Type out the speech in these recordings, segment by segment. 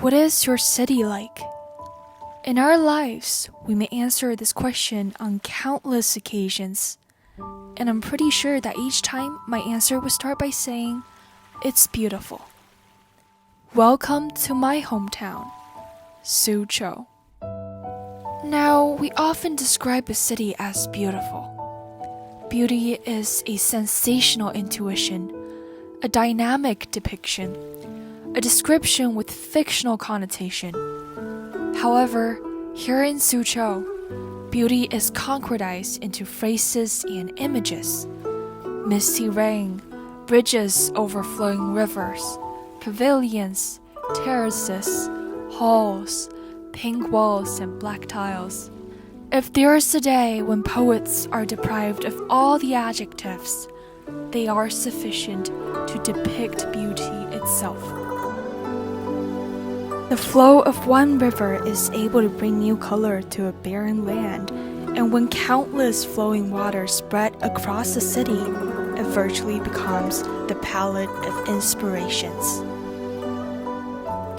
What is your city like? In our lives, we may answer this question on countless occasions, and I'm pretty sure that each time my answer would start by saying, it's beautiful. Welcome to my hometown, Suzhou. Now, we often describe a city as beautiful. Beauty is a sensational intuition, a dynamic depiction, a description with fictional connotation. However, here in Suzhou, beauty is concretized into phrases and images. Misty rain, bridges overflowing rivers, pavilions, terraces, halls, pink walls and black tiles. If there is a day when poets are deprived of all the adjectives, they are sufficient to depict beauty itself. The flow of one river is able to bring new color to a barren land, and when countless flowing waters spread across the city, it virtually becomes the palette of inspirations.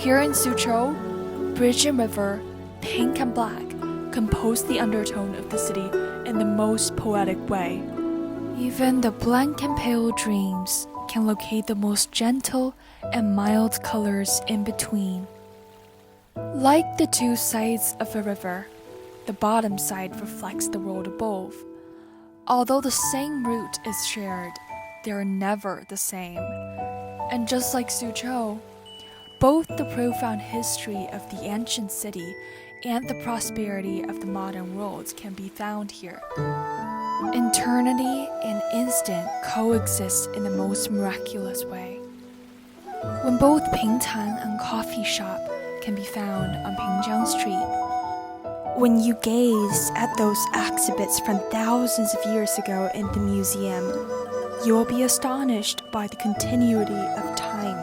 Here in Suzhou, bridge and river, pink and black, compose the undertone of the city in the most poetic way. Even the blank and pale dreams can locate the most gentle and mild colors in between. Like the two sides of a river, the bottom side reflects the world above. Although the same root is shared, they are never the same. And just like Suzhou, both the profound history of the ancient city and the prosperity of the modern world can be found here. Eternity and instant coexist in the most miraculous way. When both Pingtan and coffee shop can be found on Pingjiang Street. When you gaze at those exhibits from thousands of years ago in the museum, you will be astonished by the continuity of time,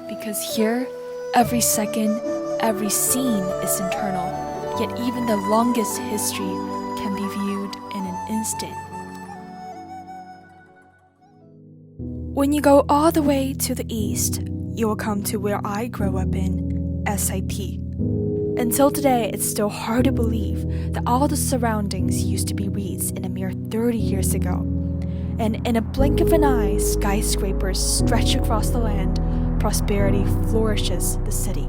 because here, every second, every scene is eternal, yet even the longest history can be viewed in an instant. When you go all the way to the east, you will come to where I grew up in, SIP. Until today, it's still hard to believe that all the surroundings used to be reeds in a mere 30 years ago. And in a blink of an eye, skyscrapers stretch across the land, prosperity flourishes the city.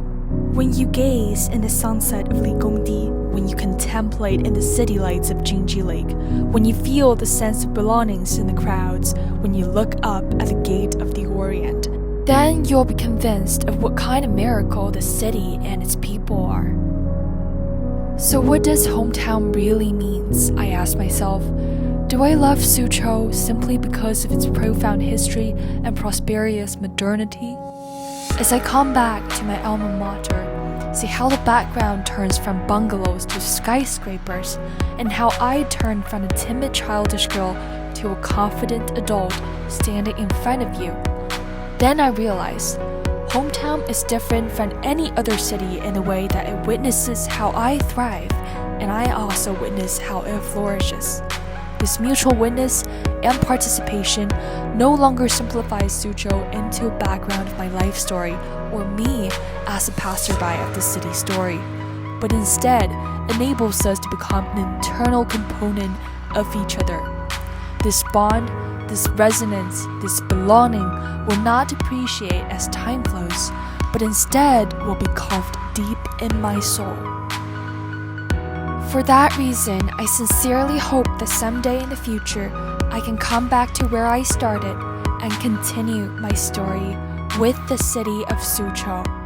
When you gaze in the sunset of Ligongdi, when you contemplate in the city lights of Jingji Lake, when you feel the sense of belongings in the crowds, when you look up at the gate of the Orient, then you'll be convinced of what kind of miracle the city and its people are. So what does hometown really means? I ask myself. Do I love Suzhou simply because of its profound history and prosperous modernity? As I come back to my alma mater, see how the background turns from bungalows to skyscrapers, and how I turn from a timid childish girl to a confident adult standing in front of you. Then I realize, hometown is different from any other city in the way that it witnesses how I thrive, and I also witness how it flourishes. This mutual witness and participation no longer simplifies Suzhou into a background of my life story or me as a passerby of the city story, but instead enables us to become an internal component of each other. This bond, this resonance, this belonging will not depreciate as time flows, but instead will be carved deep in my soul. For that reason, I sincerely hope that someday in the future, I can come back to where I started and continue my story with the city of Suzhou.